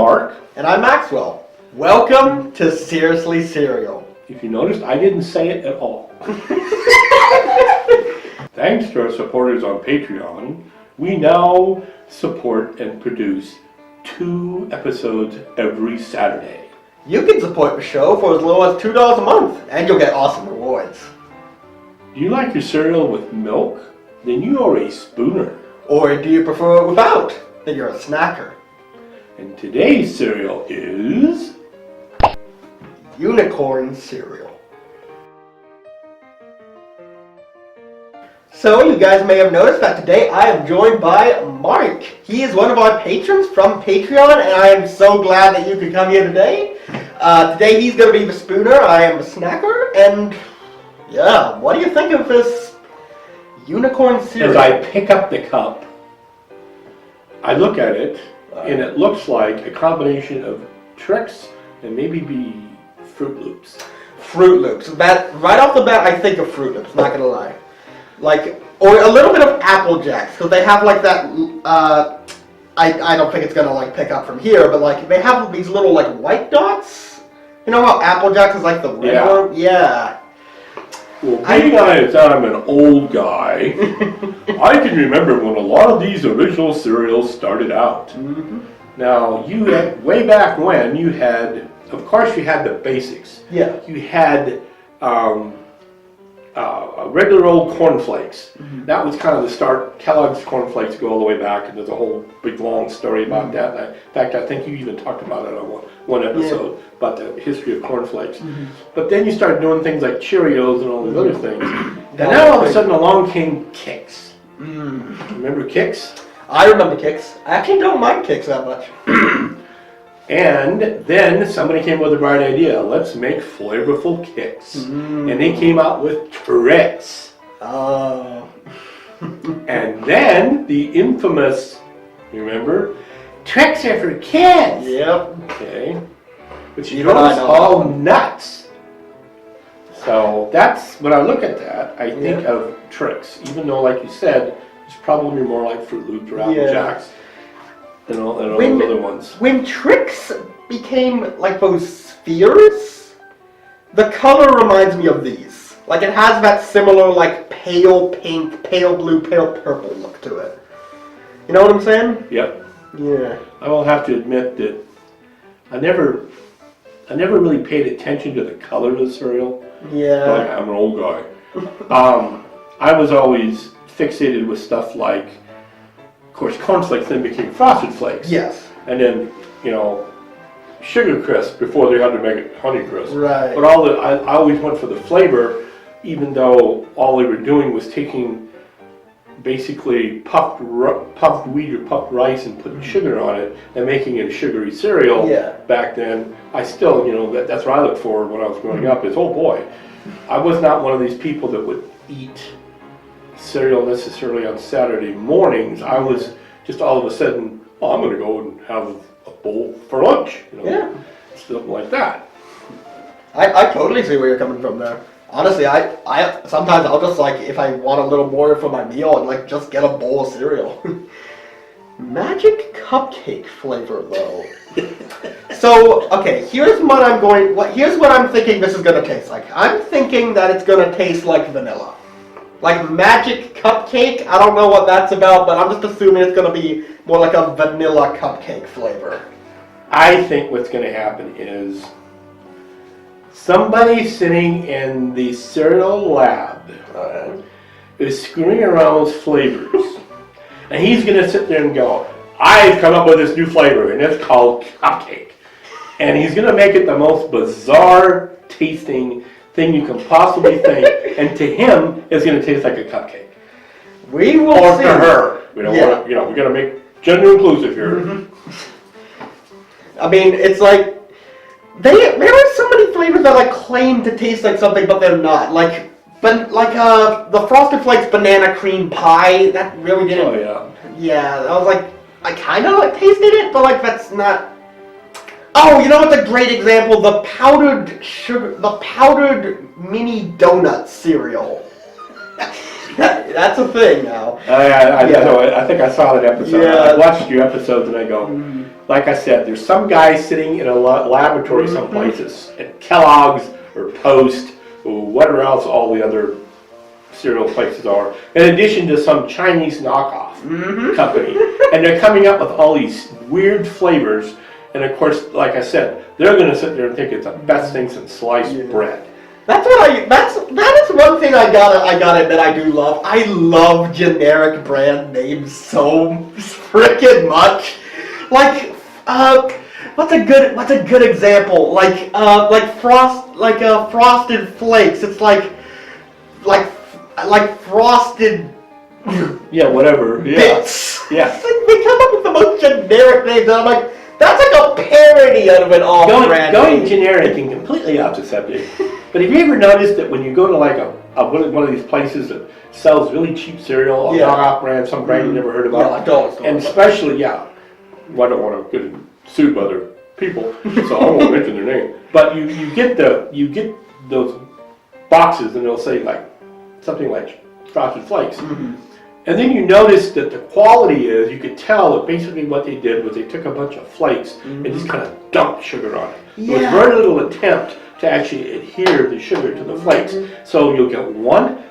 Mark. And I'm Maxwell. Welcome to Seriously Cereal. If you noticed, I didn't say it at all. Thanks to our supporters on Patreon, we now support and produce 2 episodes every Saturday. You can support the show for as low as $2 a month, and you'll get awesome rewards. Do you like your cereal with milk? Then you are a spooner. Or do you prefer it without? Then you're a snacker. And today's cereal is... Unicorn cereal. So, you guys may have noticed that today I am joined by Mark. He is one of our patrons from Patreon, and I am so glad that you could come here today. Today he's going to be the spooner, I am the snacker, and yeah, what do you think of this unicorn cereal? As I pick up the cup, I look at it, and it looks like a combination of Trix and maybe Fruit Loops. Fruit Loops. That, right off the bat, I think of Fruit Loops, not going to lie. Like, or a little bit of Apple Jacks, because they have like that, I don't think it's going to like pick up from here, but like they have these little like white dots. You know how Apple Jacks is like the regular? Yeah. Well, being I'm an old guy, I can remember when a lot of these original cereals started out. Mm-hmm. Now, you had, way back when, you had, of course you had the basics. Yeah. You had regular old cornflakes. Mm-hmm. That was kind of the start. Kellogg's cornflakes go all the way back, and there's a whole big long story about that. In fact, I think you even talked about it on one episode, about the history of cornflakes. Mm-hmm. But then you started doing things like Cheerios and all these other things. And now all of a sudden along came Kix. Remember Kix? I remember Kix. I actually don't mind Kix that much. And then somebody came up with a bright idea. Let's make flavorful Kix. And they came out with Trix. Oh. And then the infamous, you remember? Trix are for kids. Yep. Okay. Which drove all nuts. So that's, when I look at that, I think of Trix. Even though, like you said, it's probably more like Fruit Loops or Apple Jacks. And all those other ones. When Trix became like those spheres, the color reminds me of these. Like it has that similar like pale pink, pale blue, pale purple look to it. You know what I'm saying? Yep. Yeah. I will have to admit that I never really paid attention to the color of the cereal. Yeah. Like, I'm an old guy. I was always fixated with stuff like, of course, cornflakes then became Frosted Flakes. Yes. And then, Sugar Crisp before they had to make it Honey Crisp. Right. But I always went for the flavor, even though all they were doing was taking basically puffed wheat or puffed rice and putting sugar on it and making it a sugary cereal. Yeah. Back then, I still, that's what I looked for when I was growing up is, oh boy, I was not one of these people that would eat cereal necessarily on Saturday mornings. I was just all of a sudden, I'm going to go and have a bowl for lunch, something like that. I totally see where you're coming from there. Honestly, I sometimes I'll just like, if I want a little more for my meal, I'd like just get a bowl of cereal. Magic cupcake flavor though. So, okay, here's what I'm thinking this is gonna taste like. I'm thinking that it's gonna taste like vanilla. Like magic cupcake, I don't know what that's about, but I'm just assuming it's going to be more like a vanilla cupcake flavor. I think what's going to happen is somebody sitting in the cereal lab is screwing around with flavors. And he's going to sit there and go, I've come up with this new flavor, and it's called cupcake. And he's going to make it the most bizarre tasting thing you can possibly think, and to him, it's going to taste like a cupcake. We will see. Or to her. We don't want to, we got to make gender inclusive here. Mm-hmm. I mean, it's like, there are so many flavors that like claim to taste like something, but they're not. Like the Frosted Flakes banana cream pie, that really didn't. Oh yeah. Yeah, I was like, I kind of like tasted it, but like that's not. Oh, you know what's a great example? The powdered mini donut cereal. That's a thing now. I know. I think I saw that episode. Yeah. I watched your episodes and I go, like I said, there's some guy sitting in a laboratory some places at Kellogg's or Post or whatever else all the other cereal places are, in addition to some Chinese knockoff company. And they're coming up with all these weird flavors. And of course, like I said, they're going to sit there and think it's the best thing since sliced bread. That is one thing I gotta admit I do love. I love generic brand names so freaking much. Like, what's a good example? Like Frosted Flakes. It's like frosted. Yeah, whatever. Bits. Yeah. It's like they come up with the most generic names, and I'm like, that's like a parody out of an off-brand Going name. generic and completely off the subject. But have you ever noticed that when you go to like one of these places that sells really cheap cereal, a knockoff brand, some brand you never heard about, like dollars, and especially, well, I don't want to get sued by other people, so I won't mention their name. But you get those boxes, and they'll say like something like Frosted Flakes. And then you notice that the quality is, you could tell that basically what they did was they took a bunch of flakes and just kind of dumped sugar on it. There was very little attempt to actually adhere the sugar to the flakes. So you'll get one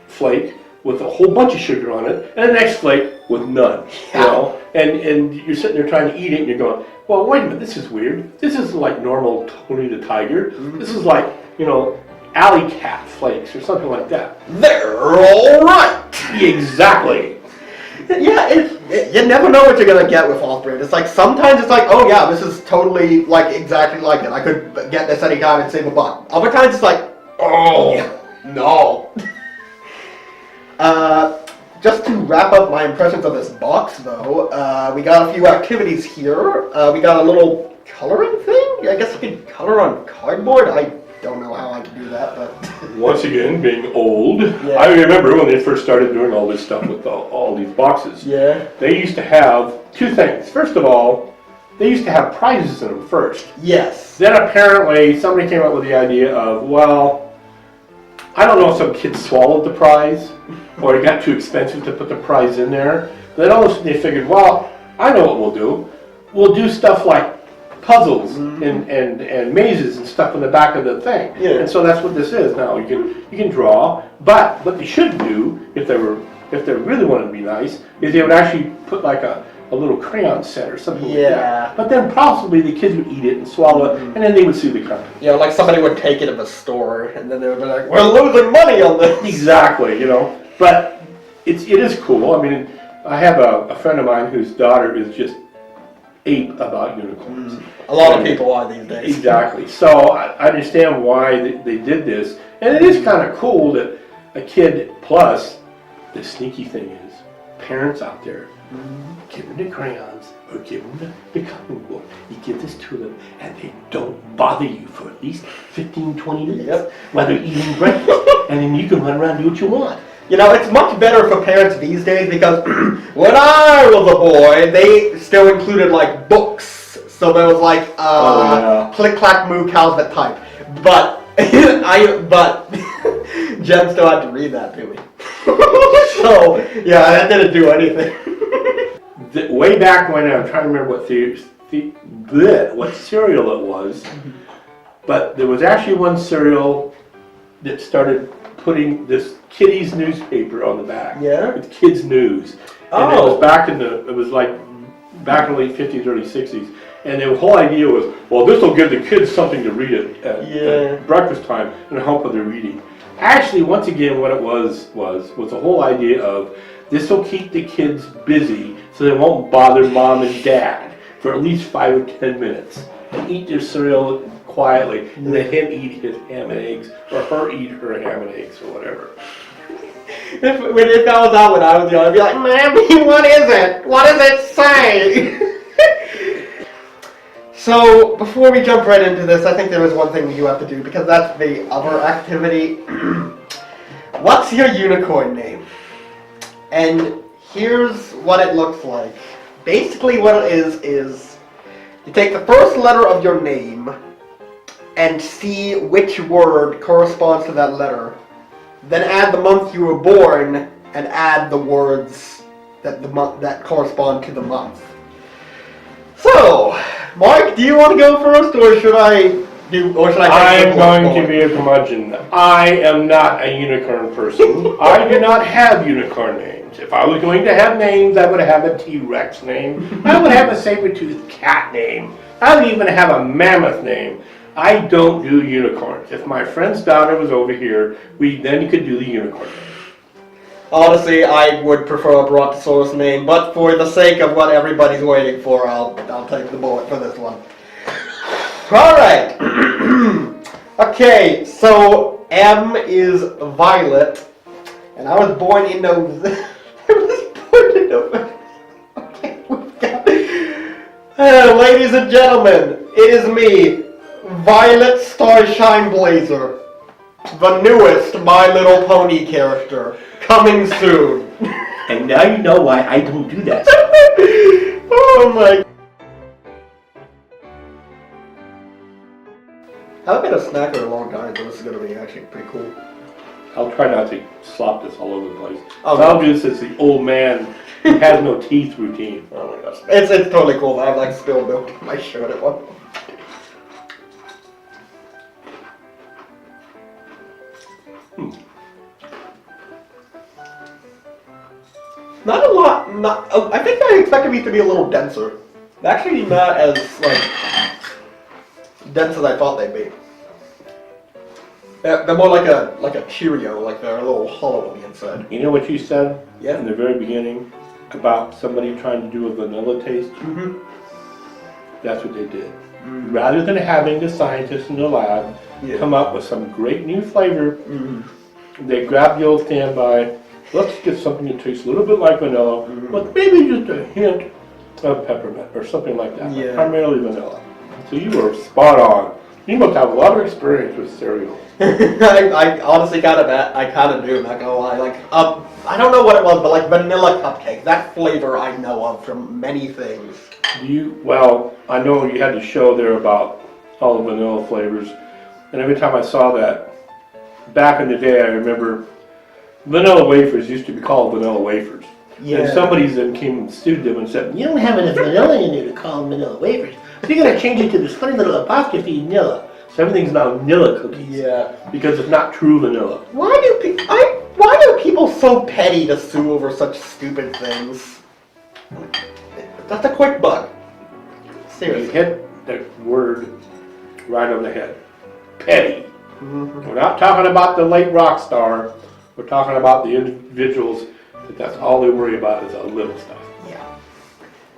flake with a whole bunch of sugar on it, and the next flake with none. You know? And you're sitting there trying to eat it, and you're going, well, wait a minute, this is weird. This isn't like normal Tony the Tiger. This is like, Alley Cat flakes or something like that. They're all right. Exactly. Yeah, you never know what you're gonna get with off-brand. It's like sometimes it's like, oh yeah, this is totally like exactly like it. I could get this anytime and save $1. Other times it's like, oh no. Just to wrap up my impressions of this box, though, we got a few activities here. We got a little coloring thing. I guess you could color on cardboard. I don't know how I can do that, but once again, being old, I remember when they first started doing all this stuff with all these boxes. Yeah. They used to have two things. First of all, they used to have prizes in them first. Yes. Then apparently somebody came up with the idea of, well, I don't know if some kids swallowed the prize or it got too expensive to put the prize in there. Then all of a sudden they figured, well, I know what we'll do. We'll do stuff like puzzles and mazes and stuff in the back of the thing. Yeah. And so that's what this is now. You can draw, but what they should do, if they really wanted to be nice, is they would actually put like a little crayon set or something like that. But then possibly the kids would eat it and swallow it, and then they would sue the company. Yeah, like somebody would take it to the store, and then they would be like, we're losing money on this. Exactly, But it is cool. I mean, I have a friend of mine whose daughter is just ape about unicorns. A lot of people are these days. Exactly. So I understand why they did this. And it is kind of cool that a kid, plus, the sneaky thing is, parents out there, give them the crayons or give them the coloring book. You give this to them and they don't bother you for at least 15, 20 minutes while they're eating breakfast. And then you can run around and do what you want. It's much better for parents these days because when I was a boy, they still included like books. So there was like Click Clack Moo Cows That Type. But Jen still had to read that to me. So yeah, that didn't do anything. Way back when, I'm trying to remember what cereal it was, but there was actually one cereal that started putting this Kitty's newspaper on the back. Yeah. With Kids News. And it was back in the late 50s, early 60s. And the whole idea was, well, this will give the kids something to read at breakfast time and help with their reading. Actually, once again, what it was the whole idea of this will keep the kids busy so they won't bother mom and dad for at least 5 or 10 minutes and eat their cereal quietly and let him eat his ham and eggs or her eat her ham and eggs or whatever. If that was out when I was young, I'd be like, Mommy, what is it? What does it say? So, before we jump right into this, I think there is one thing you have to do, because that's the other activity. What's your unicorn name? And here's what it looks like. Basically what it is you take the first letter of your name and see which word corresponds to that letter then add the month you were born, and add the words that correspond to the month. So, Mark, do you want to go first, or should I I am going to be a curmudgeon. I am not a unicorn person. I do not have unicorn names. If I was going to have names, I would have a T-Rex name. I would have a saber-toothed cat name. I would even have a mammoth name. I don't do unicorns. If my friend's daughter was over here, then could do the unicorn name. Honestly, I would prefer a Brontosaurus name, but for the sake of what everybody's waiting for, I'll take the bullet for this one. Alright. Okay, so M is Violet, and I was born in November. Okay, we've got... ladies and gentlemen, it is me, Violet Starshine Blazer, the newest My Little Pony character, coming soon. And now you know why I don't do that. Oh my... I haven't been a snacker in a long time, so this is going to be actually pretty cool. I'll try not to slop this all over the place. Oh, I'll do this as the old man who has no teeth routine. Oh my gosh. It's totally cool. I have like spilled milk in my shirt at one point. Not a lot. I think I expected these to be a little denser. Actually, not as like dense as I thought they'd be. They're more like a Cheerio, like they're a little hollow on the inside. You know what you said Yeah. in the very beginning about somebody trying to do a vanilla taste? Mm-hmm. That's what they did. Rather than having the scientists in the lab come up with some great new flavor, they grabbed the old standby. Let's get something that tastes a little bit like vanilla, but maybe just a hint of peppermint or something like that. Yeah. But primarily vanilla. So you were spot on. You must have a lot of experience with cereal. I honestly kind of do, not gonna lie. Like, I don't know what it was, but like vanilla cupcake, that flavor I know of from many things. Well, I know you had the show there about all the vanilla flavors, and every time I saw that, back in the day, I remember vanilla wafers used to be called vanilla wafers. Yeah. And somebody then came and sued them and said, you don't have enough vanilla in there to call them vanilla wafers. So you're going to change it to this funny little apostrophe vanilla. So everything's now vanilla cookies. Yeah. Because it's not true vanilla. Why are people so petty to sue over such stupid things? That's a quick bug. You Seriously. hit the word right on the head. Petty. We're not talking about the late rock star. We're talking about the individuals that's all they worry about is the little stuff. Yeah.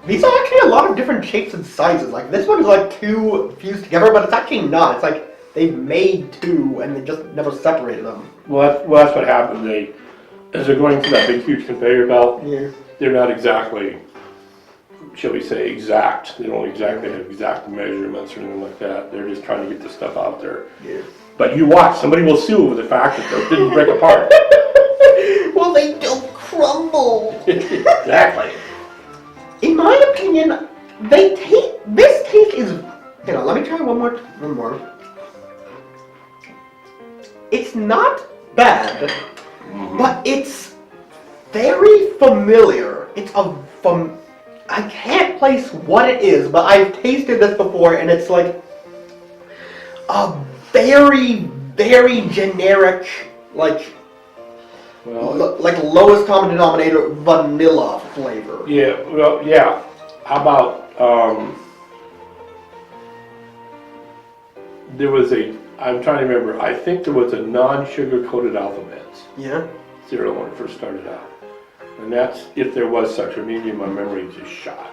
These are actually a lot of different shapes and sizes. Like this one is like two fused together, but it's actually not. It's like they've made two and they just never separated them. Well, that's what happened. As they're going through that big, huge conveyor belt, they're not exactly, shall we say, exact. They don't exactly have exact measurements or anything like that. They're just trying to get the stuff out there. Yeah. But you watch, somebody will sue over the fact that they didn't break apart. Well, they don't crumble. Exactly. In my opinion, this taste is... Hang on, let me try one more. It's not bad, but it's very familiar. I can't place what it is, but I've tasted this before, and it's like a very, very generic, like lowest common denominator vanilla flavor. Yeah, well, yeah. How about, I'm trying to remember, I think there was a non-sugar coated alphabets. Yeah. Cereal when it first started out. And that's, if there was such, or maybe my memory is just shot.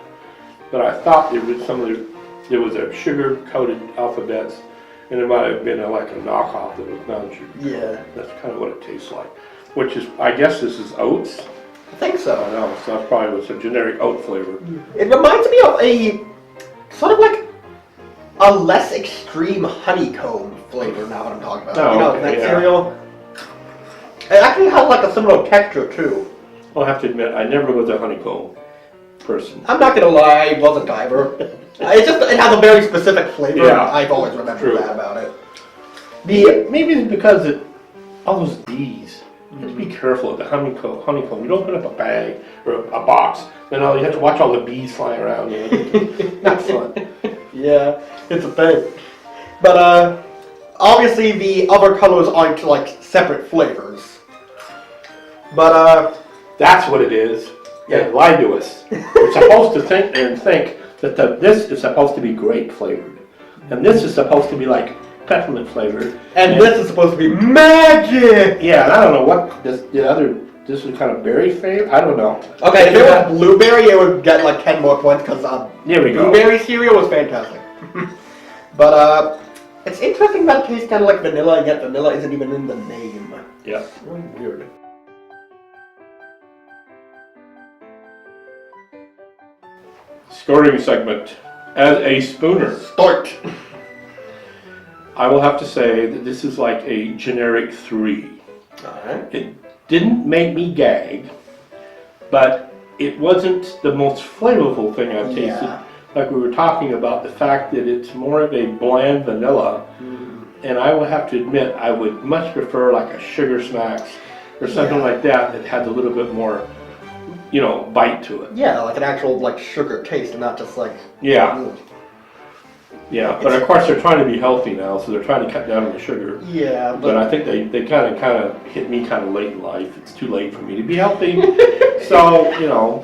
But I thought there was a sugar coated alphabets, and it might have been like a knockoff that was non-sugar. Yeah. That's kind of what it tastes like. Which is, I guess this is oats. I think so. I know, so that probably was a generic oat flavor. It reminds me of a sort of like a less extreme honeycomb flavor. Now that I'm talking about, Oh, okay, that yeah. cereal. It actually has like a similar texture too. Well, I have to admit, I never was a honeycomb person. I'm not gonna lie, I wasn't either. It has a very specific flavor. Yeah, I've always remembered true. that about it. Maybe it's because all those bees. You have to be careful of the honeycomb. You don't open up a bag or a box, then you have to watch all the bees flying around. Not fun. Yeah, it's a thing. But obviously the other colors aren't like separate flavors. But that's what it is. Yeah, lied to us. We're supposed to think that this is supposed to be grape flavored, and this is supposed to be like peppermint flavored, and this is supposed to be magic. Yeah, and I don't know what this is kind of berry flavored. I don't know. Okay, if it was blueberry, it would get like 10 more points because there we go. Blueberry cereal was fantastic. But it's interesting that it tastes kind of like vanilla, and yet vanilla isn't even in the name. Yeah, really weird. Scoring segment. As a spooner, Start. I will have to say that this is like a generic 3. Alright. It didn't make me gag, but it wasn't the most flavorful thing I've tasted. Yeah. Like we were talking about, the fact that it's more of a bland vanilla, and I will have to admit I would much prefer like a Sugar Smacks or something like that had a little bit more, bite to it. Yeah, like an actual like sugar taste and not just like... Yeah. Yeah, but of course they're trying to be healthy now, so they're trying to cut down on the sugar. Yeah, but I think they kind of hit me kind of late in life. It's too late for me to be healthy. So,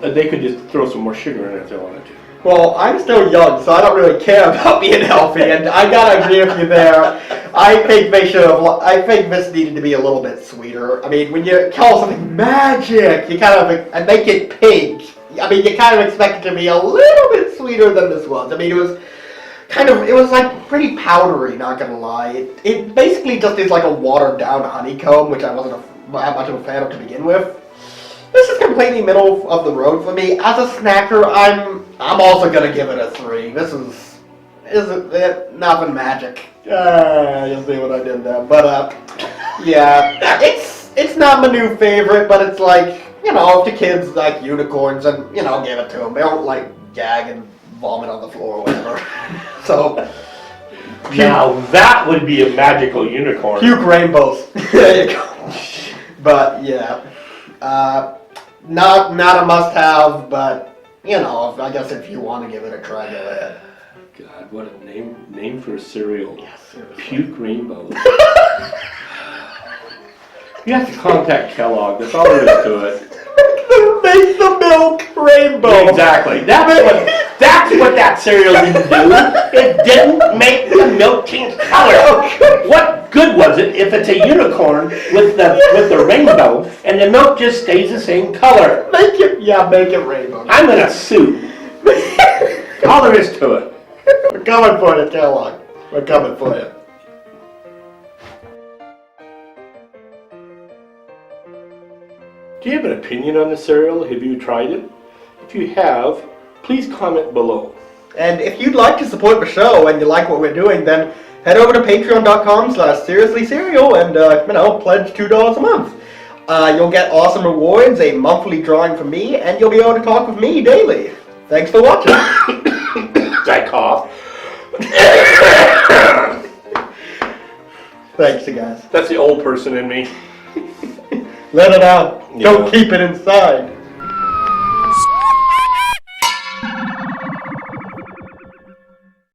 they could just throw some more sugar in it if they wanted to. Well, I'm still young, so I don't really care about being healthy, and I gotta agree with you there. I think this needed to be a little bit sweeter. I mean, when you call something magic, you kind of make it pink. I mean, you kind of expect it to be a little bit sweeter than this was. I mean, it was like pretty powdery, not gonna lie. It basically just is like a watered down honeycomb, which I wasn't that much of a fan of to begin with. This is completely middle of the road for me. As a snacker, I'm also gonna give it a 3. This isn't nothing magic. You'll see what I did there. But yeah, it's not my new favorite, but it's like, if the kids like unicorns, and give it to them. They don't like gag and vomit on the floor or whatever. So now that would be a magical unicorn. Puke rainbows. There you go. But yeah, not a must-have, but I guess if you want to give it a try, go ahead. God, what a name for a cereal. Yes, seriously. Puke rainbows. You have to contact Kellogg. That's all there is to it. Make the milk rainbow. Exactly. That's what that cereal didn't do. It didn't make the milk change color. What good was it if it's a unicorn with the rainbow and the milk just stays the same color? Make it rainbow. I'm gonna sue. All there is to it. We're coming for you, Kellogg. We're coming for you. Do you have an opinion on the cereal? Have you tried it? If you have, please comment below. And if you'd like to support the show and you like what we're doing, then head over to patreon.com/seriouslycereal and, pledge $2 a month. You'll get awesome rewards, a monthly drawing from me, and you'll be able to talk with me daily. Thanks for watching. I cough. Thanks, you guys. That's the old person in me. Let it out. Yeah. Don't keep it inside.